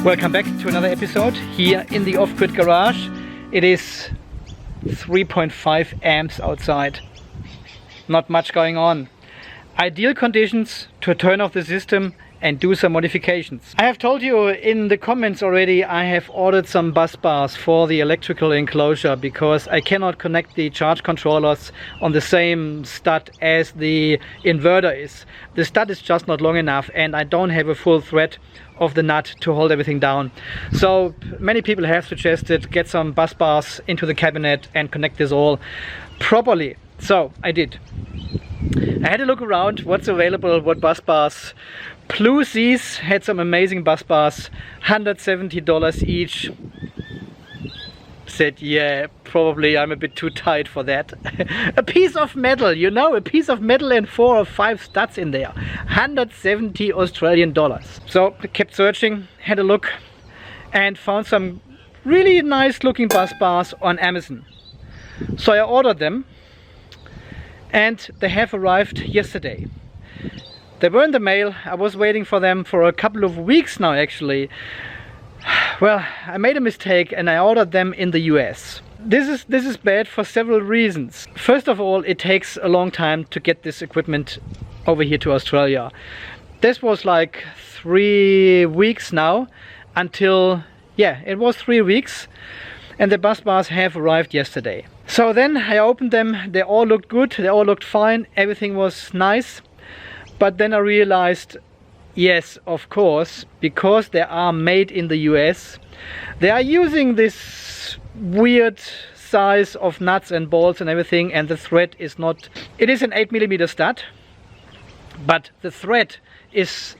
Welcome back to another episode here in the off-grid garage. It is 3.5 amps outside. Not much going on. Ideal conditions to turn off the system and do some modifications. I have told you in the comments already, I have ordered some bus bars for the electrical enclosure because I cannot connect the charge controllers on the same stud as the inverter is. The stud is just not long enough and I don't have a full thread of the nut to hold everything down. So many people have suggested get some bus bars into the cabinet and connect this all properly. So I did. I had a look around what's available, what bus bars. Plusies had some amazing bus bars, $170 each. Said, yeah, probably I'm a bit too tight for that. A piece of metal, you know, a piece of metal and 4 or 5 studs in there. 170 Australian dollars. So I kept searching, had a look and found some really nice looking bus bars on Amazon. So I ordered them and they have arrived yesterday. They were in the mail. I was waiting for them for a couple of weeks now actually. Well, I made a mistake and I ordered them in the US. This is bad for several reasons. First of all, it takes a long time to get this equipment over here to Australia. This was like 3 weeks now until, yeah, it was 3 weeks and the bus bars have arrived yesterday. So then I opened them, they all looked good, they all looked fine, everything was nice. But then I realized, yes, of course, because they are made in the US, they are using this weird size of nuts and bolts and everything, and the thread is not, it is an 8mm stud, but the thread is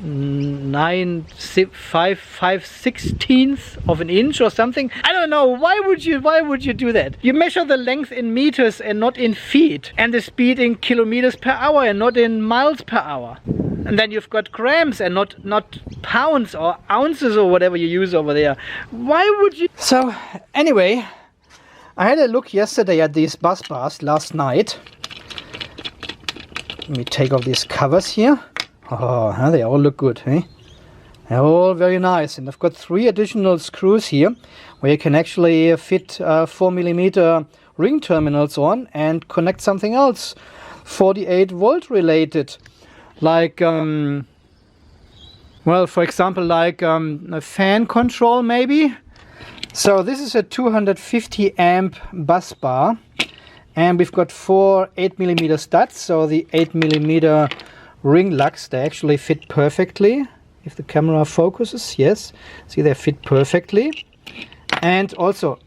5/16 of an inch or something. I don't know, why would you do that? You measure the length in meters and not in feet, and the speed in kilometers per hour and not in miles per hour. And then you've got grams and not pounds or ounces or whatever you use over there. Why would you? So anyway, I had a look yesterday at these bus bars last night. Let me take off these covers here. Oh, they all look good, eh? They're all very nice. And I've got 3 additional screws here where you can actually fit 4mm ring terminals on and connect something else 48 volt related, like well, for example, like a fan control maybe. So this is a 250 amp bus bar and we've got 4 8mm studs, so the 8mm ring lugs, they actually fit perfectly. If the camera focuses, yes, see, they fit perfectly. And also,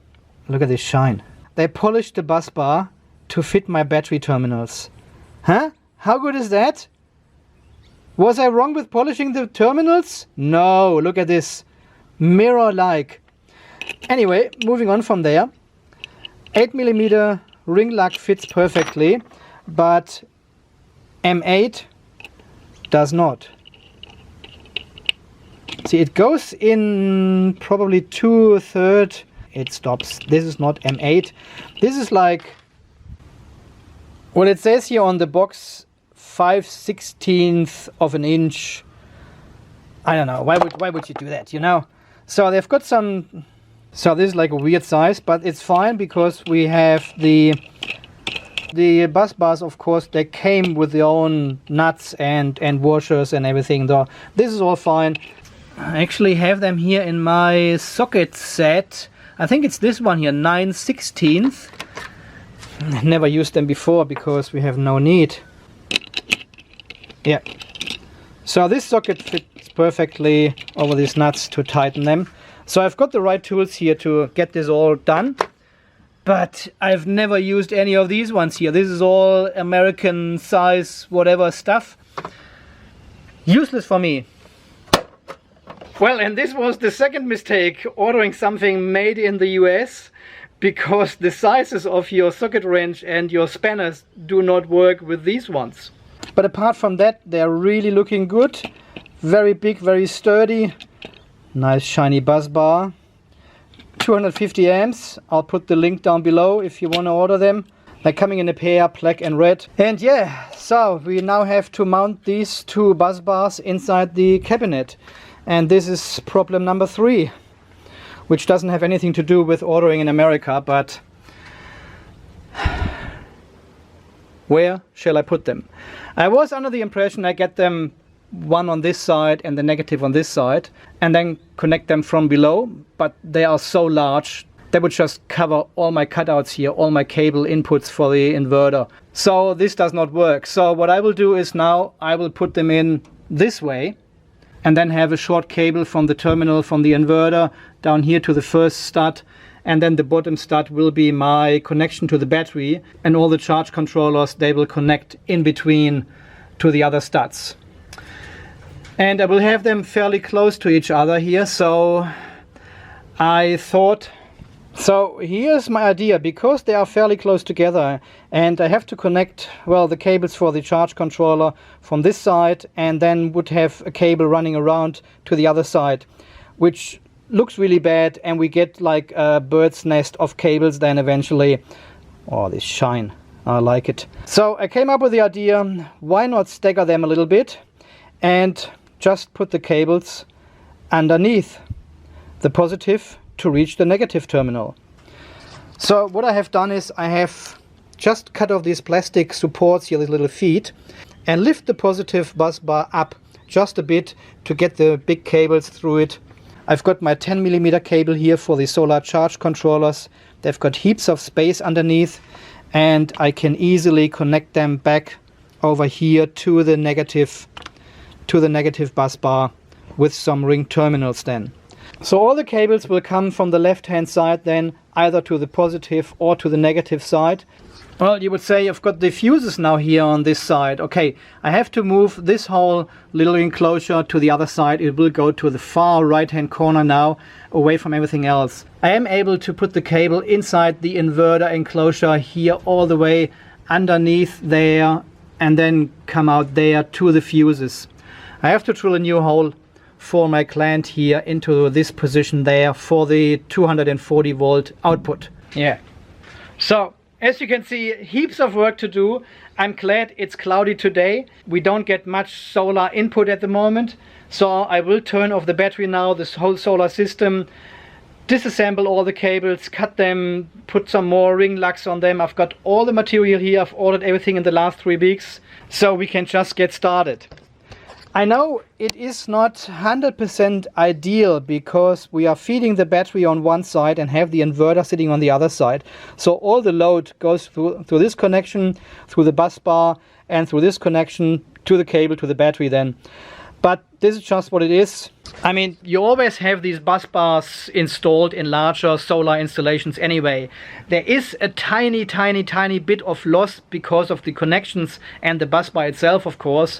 look at this shine. They polished the bus bar to fit my battery terminals. Huh? How good is that? Was I wrong with polishing the terminals? No, look at this. Mirror-like. Anyway, moving on from there. 8mm ring lug fits perfectly, but M8 does not. See, it goes in probably 2/3. It stops. This is not M8. This is like, what it says here on the box, 5/16 of an inch. I don't know, why would you do that, you know? So they've got some, so this is like a weird size, but it's fine because we have the bus bars, of course, they came with their own nuts and washers and everything, though. This is all fine. I actually have them here in my socket set. I think it's this one here, 9/16. I never used them before because we have no need. Yeah. So this socket fits perfectly over these nuts to tighten them. So I've got the right tools here to get this all done. But I've never used any of these ones here. This is all American size whatever stuff. Useless for me. Well, and this was the second mistake, ordering something made in the US, because the sizes of your socket wrench and your spanners do not work with these ones. But apart from that, they're really looking good. Very big, very sturdy. Nice shiny bus bar. 250 amps. I'll put the link down below if you want to order them. They're coming in a pair, black and red. And yeah, so we now have to mount these 2 bus bars inside the cabinet. And this is problem number 3, which doesn't have anything to do with ordering in America, but where shall I put them? I was under the impression I get them one on this side and the negative on this side and then connect them from below, but they are so large they would just cover all my cutouts here, all my cable inputs for the inverter. So this does not work. So what I will do is now I will put them in this way and then have a short cable from the terminal from the inverter down here to the first stud, and then the bottom stud will be my connection to the battery, and all the charge controllers, they will connect in between to the other studs. And I will have them fairly close to each other here, so I thought, so here's my idea, because they are fairly close together and I have to connect, well, the cables for the charge controller from this side and then would have a cable running around to the other side, which looks really bad, and we get like a bird's nest of cables then eventually. Oh, this shine, I like it. So I came up with the idea, why not stagger them a little bit and just put the cables underneath the positive to reach the negative terminal. So what I have done is I have just cut off these plastic supports here, these little feet, and lift the positive bus bar up just a bit to get the big cables through it. I've got my 10mm cable here for the solar charge controllers. They've got heaps of space underneath, and I can easily connect them back over here to the negative bus bar with some ring terminals then. So all the cables will come from the left hand side then, either to the positive or to the negative side. Well, you would say I've got the fuses now here on this side. Okay, I have to move this whole little enclosure to the other side. It will go to the far right hand corner now, away from everything else. I am able to put the cable inside the inverter enclosure here all the way underneath there and then come out there to the fuses. I have to drill a new hole for my clamp here into this position there for the 240 volt output. Yeah. So as you can see, heaps of work to do. I'm glad it's cloudy today. We don't get much solar input at the moment. So I will turn off the battery now, this whole solar system, disassemble all the cables, cut them, put some more ring lugs on them. I've got all the material here. I've ordered everything in the last 3 weeks. So we can just get started. I know it is not 100% ideal because we are feeding the battery on one side and have the inverter sitting on the other side. So all the load goes through this connection, through the bus bar, and through this connection to the cable to the battery then. But this is just what it is. I mean, you always have these bus bars installed in larger solar installations anyway. There is a tiny bit of loss because of the connections and the bus bar itself, of course.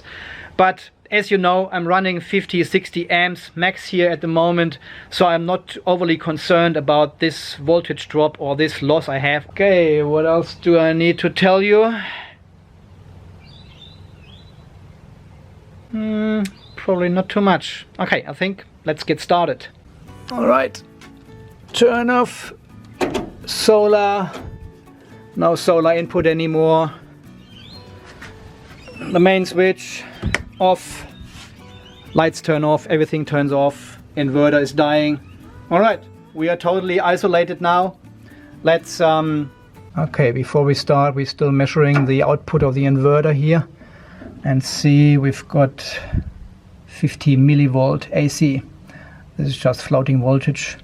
But as you know, I'm running 50-60 amps max here at the moment, so I'm not overly concerned about this voltage drop or this loss I have. Okay, what else do I need to tell you? Probably not too much. Okay, I think let's get started. All right, turn off solar. No solar input anymore. The main switch off, lights turn off, everything turns off, inverter is dying. All right, we are totally isolated now. Let's okay, before we start, we're still measuring the output of the inverter here and see we've got 50 millivolt AC. This is just floating voltage,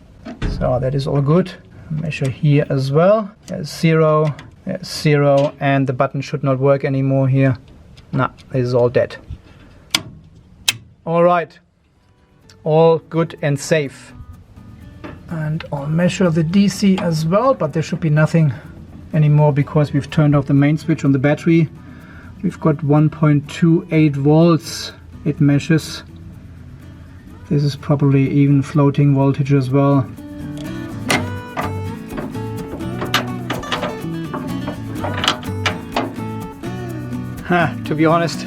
so that is all good. Measure here as well. There's 0, there's 0, and the button should not work anymore here. Nah, this is all dead. All right, all good and safe. And I'll measure the DC as well, but there should be nothing anymore because we've turned off the main switch on the battery. We've got 1.28 volts it measures. This is probably even floating voltage as well. To be honest,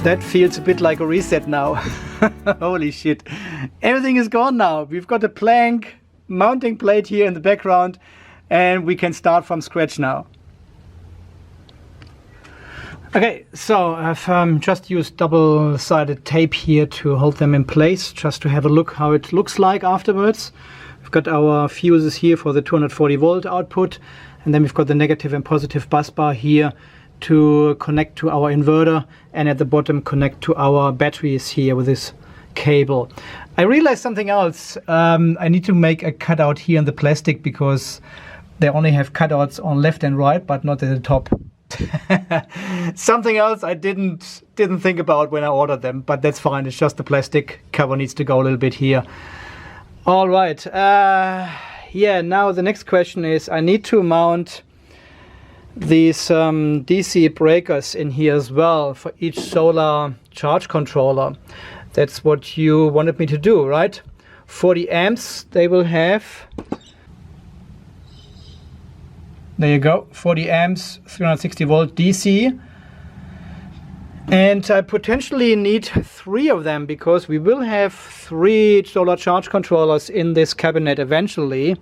that feels a bit like a reset now. Holy shit. Everything is gone now. We've got a plank mounting plate here in the background and we can start from scratch now. Okay, so I've just used double-sided tape here to hold them in place, just to have a look how it looks like afterwards. We've got our fuses here for the 240 volt output, and then we've got the negative and positive bus bar here to connect to our inverter, and at the bottom connect to our batteries here with this cable. I realized something else. I need to make a cutout here in the plastic because they only have cutouts on left and right, but not at the top. Something else I didn't think about when I ordered them, but that's fine. It's just the plastic cover needs to go a little bit here. All right. Yeah, now the next question is I need to mount these DC breakers in here as well for each solar charge controller. That's what you wanted me to do, right? 40 amps they will have. There you go, 40 amps, 360 volt DC. And I potentially need 3 of them because we will have 3 solar charge controllers in this cabinet eventually.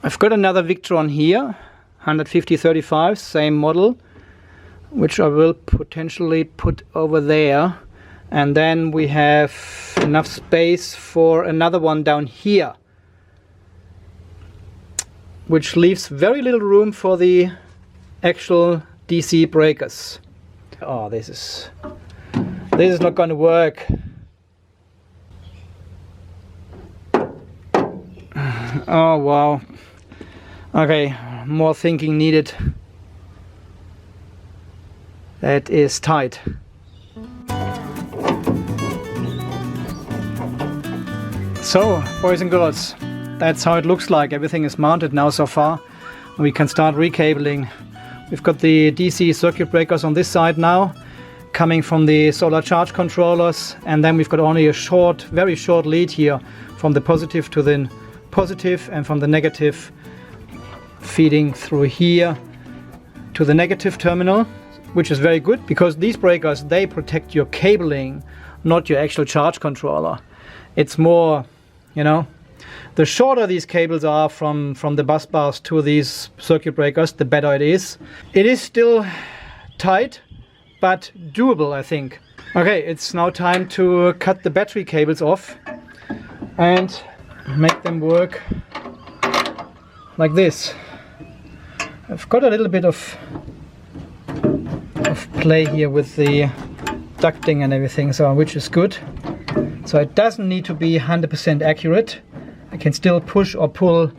I've got another Victron here, 15035, same model, which I will potentially put over there. And then we have enough space for another one down here, which leaves very little room for the actual DC breakers. Oh, this is not going to work. Oh wow. Okay, more thinking needed. That is tight. So, boys and girls, that's how it looks like. Everything is mounted now so far. We can start recabling. We've got the DC circuit breakers on this side now, coming from the solar charge controllers, and then we've got only a short, very short lead here from the positive to the positive, and from the negative feeding through here to the negative terminal, which is very good because these breakers, they protect your cabling, not your actual charge controller. It's more, you know, the shorter these cables are from the bus bars to these circuit breakers, the better it is. It is still tight, but doable, I think. Okay, it's now time to cut the battery cables off and make them work like this. I've got a little bit of play here with the ducting and everything, so which is good. So it doesn't need to be 100% accurate. I can still push or pull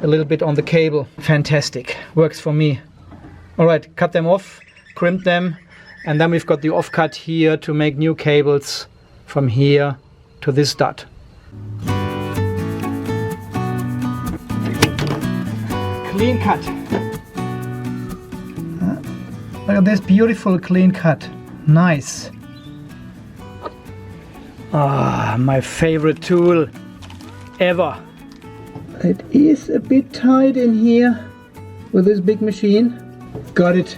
a little bit on the cable. Fantastic, works for me. All right, cut them off, crimp them, and then we've got the offcut here to make new cables from here to this stud. Clean cut. Look at this beautiful clean cut. Nice. Ah, my favorite tool ever. It is a bit tight in here with this big machine. Got it.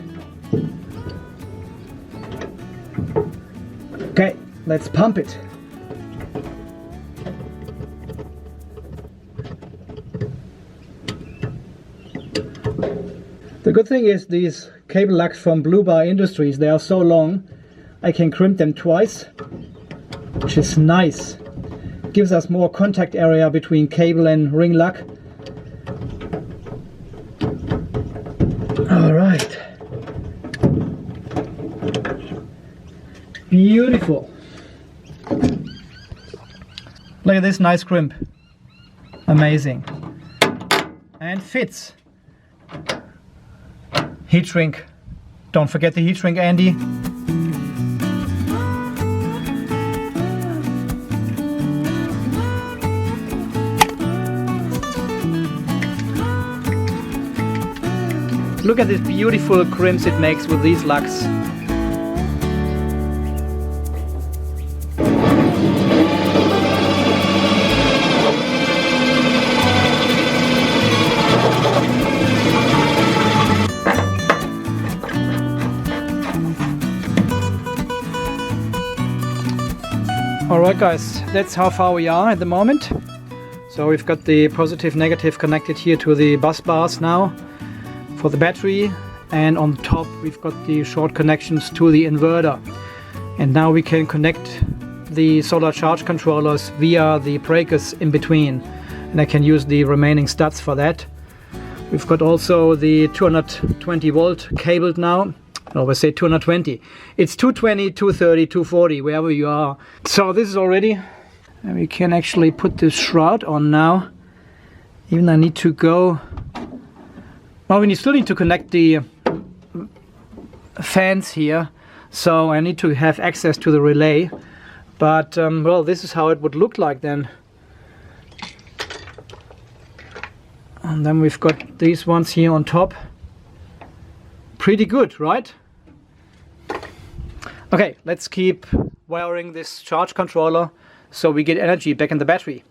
Okay, let's pump it. The good thing is these cable locks from Blue Bar Industries, they are so long, I can crimp them twice, which is nice. Gives us more contact area between cable and ring lock. All right. Beautiful. Look at this nice crimp. Amazing. And fits. Heat shrink. Don't forget the heat shrink, Andy. Look at these beautiful crimps it makes with these lugs. Alright guys, that's how far we are at the moment. So we've got the positive negative connected here to the bus bars now for the battery, and on top we've got the short connections to the inverter. And now we can connect the solar charge controllers via the breakers in between, and I can use the remaining studs for that. We've got also the 220 volt cabled now. I always say 220. It's 220, 230, 240, wherever you are. So this is all ready. And we can actually put this shroud on now. Even I need to go... Well, we still need to connect the fans here. So I need to have access to the relay. But, well, this is how it would look like then. And then we've got these ones here on top. Pretty good, right? Okay, let's keep wiring this charge controller so we get energy back in the battery.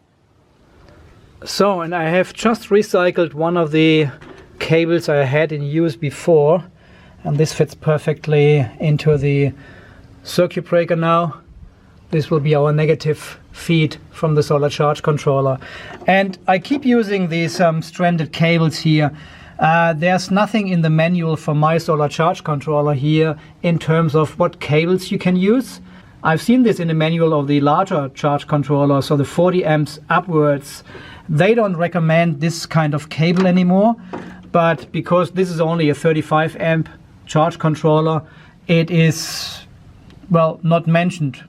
So, and I have just recycled one of the cables I had in use before, and this fits perfectly into the circuit breaker now. This will be our negative feed from the solar charge controller. And I keep using these stranded cables here. There's nothing in the manual for my solar charge controller here in terms of what cables you can use. I've seen this in the manual of the larger charge controller, so the 40 amps upwards. They don't recommend this kind of cable anymore, but because this is only a 35 amp charge controller, it is, well, not mentioned.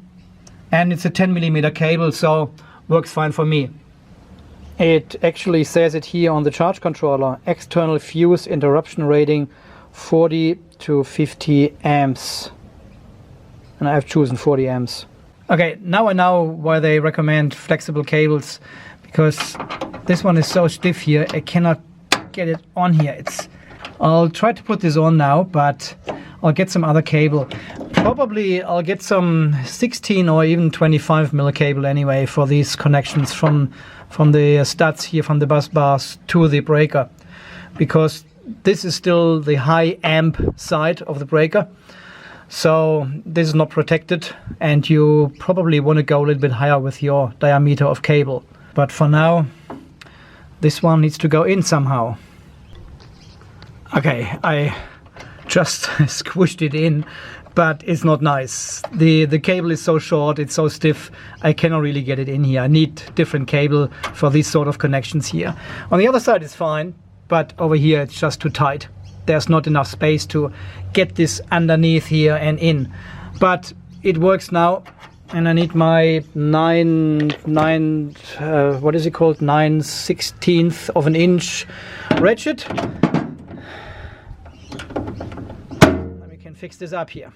And it's a 10mm cable, so works fine for me. It actually says it here on the charge controller. External fuse interruption rating 40 to 50 amps. And I've chosen 40 amps. Okay, now I know why they recommend flexible cables, because this one is so stiff here, I cannot get it on here. I'll try to put this on now, but I'll get some other cable. Probably I'll get some 16 or even 25mm cable anyway for these connections from the studs here, from the bus bars to the breaker, because this is still the high amp side of the breaker, so this is not protected, and you probably want to go a little bit higher with your diameter of cable. But for now, this one needs to go in somehow. Okay, I just squished it in, but it's not nice. The cable is so short, it's so stiff, I cannot really get it in here. I need different cable for these sort of connections here. On the other side it's fine, but over here it's just too tight. There's not enough space to get this underneath here and in. But it works now, and I need my 9/16 of an inch ratchet. And we can fix this up here.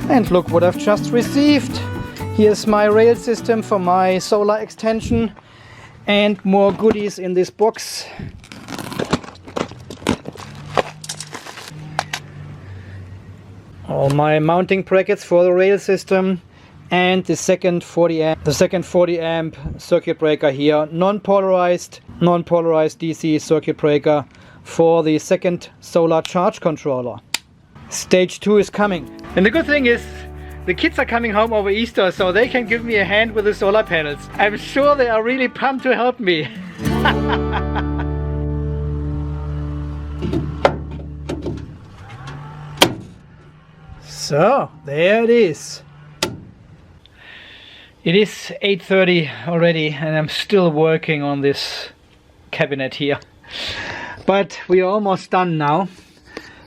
And look what I've just received. Here's my rail system for my solar extension, and more goodies in this box. All my mounting brackets for the rail system, and the second 40 amp circuit breaker here, non-polarized DC circuit breaker for the second solar charge controller. Stage 2 is coming. And the good thing is, the kids are coming home over Easter, so they can give me a hand with the solar panels. I'm sure they are really pumped to help me. So, there it is. It is 8:30 already, and I'm still working on this cabinet here. But we are almost done now.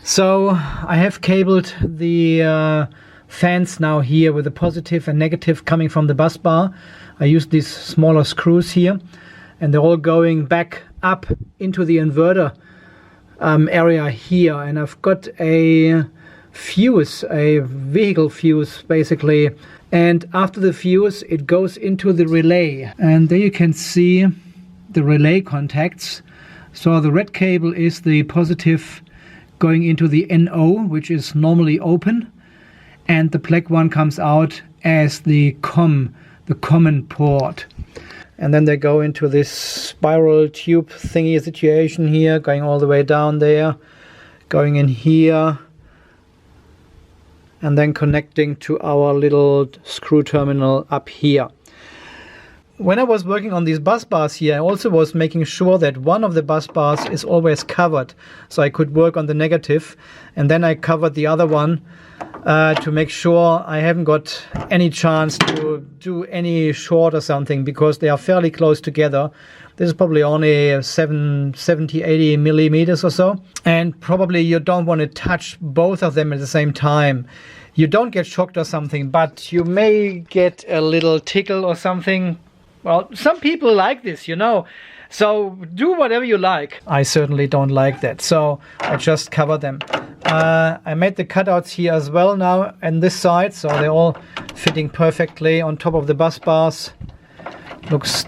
So, I have cabled the fans now here with the positive and negative coming from the bus bar. I used these smaller screws here, and they're all going back up into the inverter area here. And I've got a fuse, a vehicle fuse basically, and after the fuse it goes into the relay, and there you can see the relay contacts. So the red cable is the positive going into the NO, which is normally open, and the black one comes out as the common port. And then they go into this spiral tube thingy situation here, going all the way down there, going in here, and then connecting to our little screw terminal up here. When I was working on these bus bars here, I also was making sure that one of the bus bars is always covered, so I could work on the negative, and then I covered the other one to make sure I haven't got any chance to do any short or something, because they are fairly close together. This is probably only 70, 80 millimeters or so, and probably you don't want to touch both of them at the same time. You don't get shocked or something, but you may get a little tickle or something. Well, some people like this, you know, so do whatever you like. I certainly don't like that, so I just cover them. I made the cutouts here as well now on this side, so they're all fitting perfectly on top of the bus bars. Looks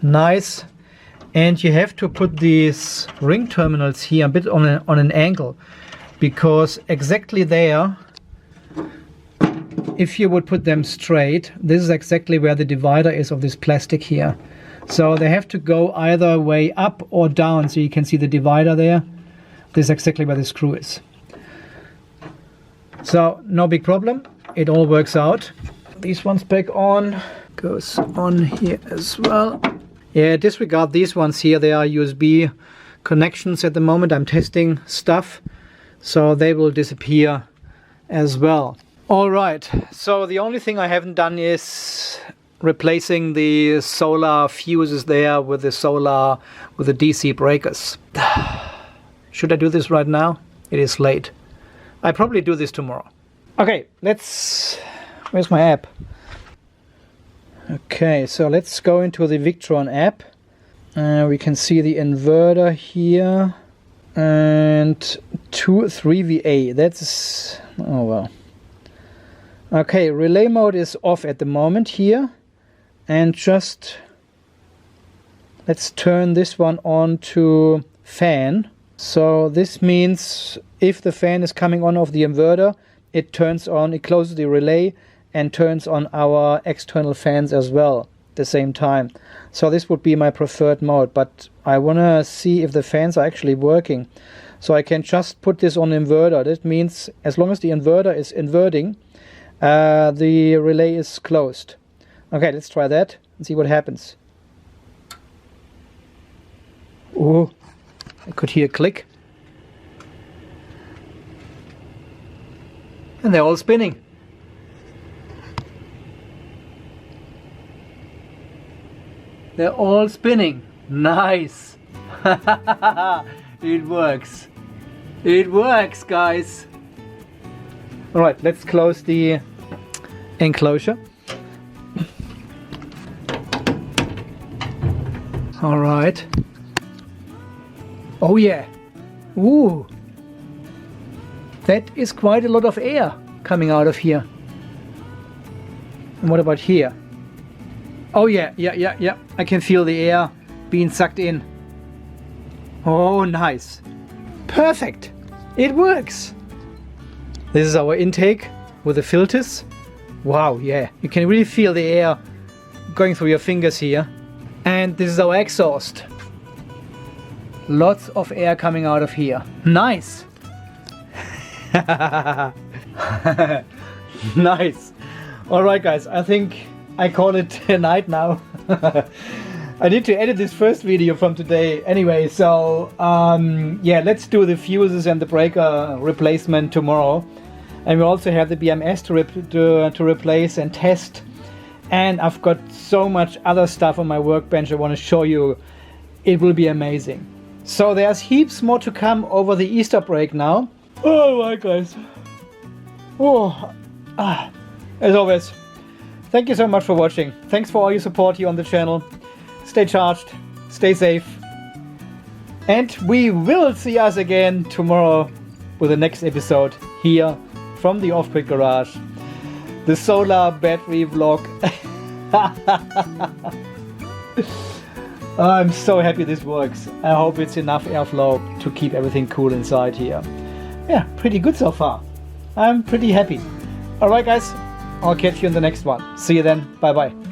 nice. And you have to put these ring terminals here a bit on an angle, because exactly there, if you would put them straight, this is exactly where the divider is of this plastic here. So they have to go either way up or down, so you can see the divider there. This is exactly where the screw is. So no big problem, it all works out. These ones back on, goes on here as well. Yeah, disregard these ones here, they are USB connections at the moment. I'm testing stuff, so they will disappear as well. All right, so the only thing I haven't done is replacing the solar fuses there with the DC breakers. Should I do this right now? It is late. I probably do this tomorrow. Okay, where's my app? Okay, so let's go into the Victron app. We can see the inverter here and 3VA. That's, oh well. Okay, relay mode is off at the moment here, and just let's turn this one on to fan. So this means if the fan is coming on of the inverter, it turns on, it closes the relay and turns on our external fans as well at the same time. So this would be my preferred mode, but I want to see if the fans are actually working. So I can just put this on inverter. That means as long as the inverter is inverting, the relay is closed. Okay, let's try that and see what happens. Oh, I could hear a click. And they're all spinning. They're all spinning. Nice. It works. It works, guys. All right, let's close the enclosure. All right. Oh yeah. Ooh. That is quite a lot of air coming out of here. And what about here? Oh yeah. I can feel the air being sucked in. Oh, nice. Perfect. It works. This is our intake with the filters. Wow, yeah. You can really feel the air going through your fingers here. And this is our exhaust. Lots of air coming out of here. Nice. Nice. All right, guys. I think I call it a night now. I need to edit this first video from today anyway, so yeah, let's do the fuses and the breaker replacement tomorrow. And we also have the BMS to replace and test. And I've got so much other stuff on my workbench I want to show you. It will be amazing. So there's heaps more to come over the Easter break now. Oh my guys. Oh, as always, thank you so much for watching. Thanks for all your support here on the channel. Stay charged, stay safe. And we will see us again tomorrow with the next episode here from the Off-Grid Garage. The solar battery vlog. I'm so happy this works. I hope it's enough airflow to keep everything cool inside here. Yeah, pretty good so far. I'm pretty happy. Alright guys, I'll catch you in the next one. See you then. Bye bye.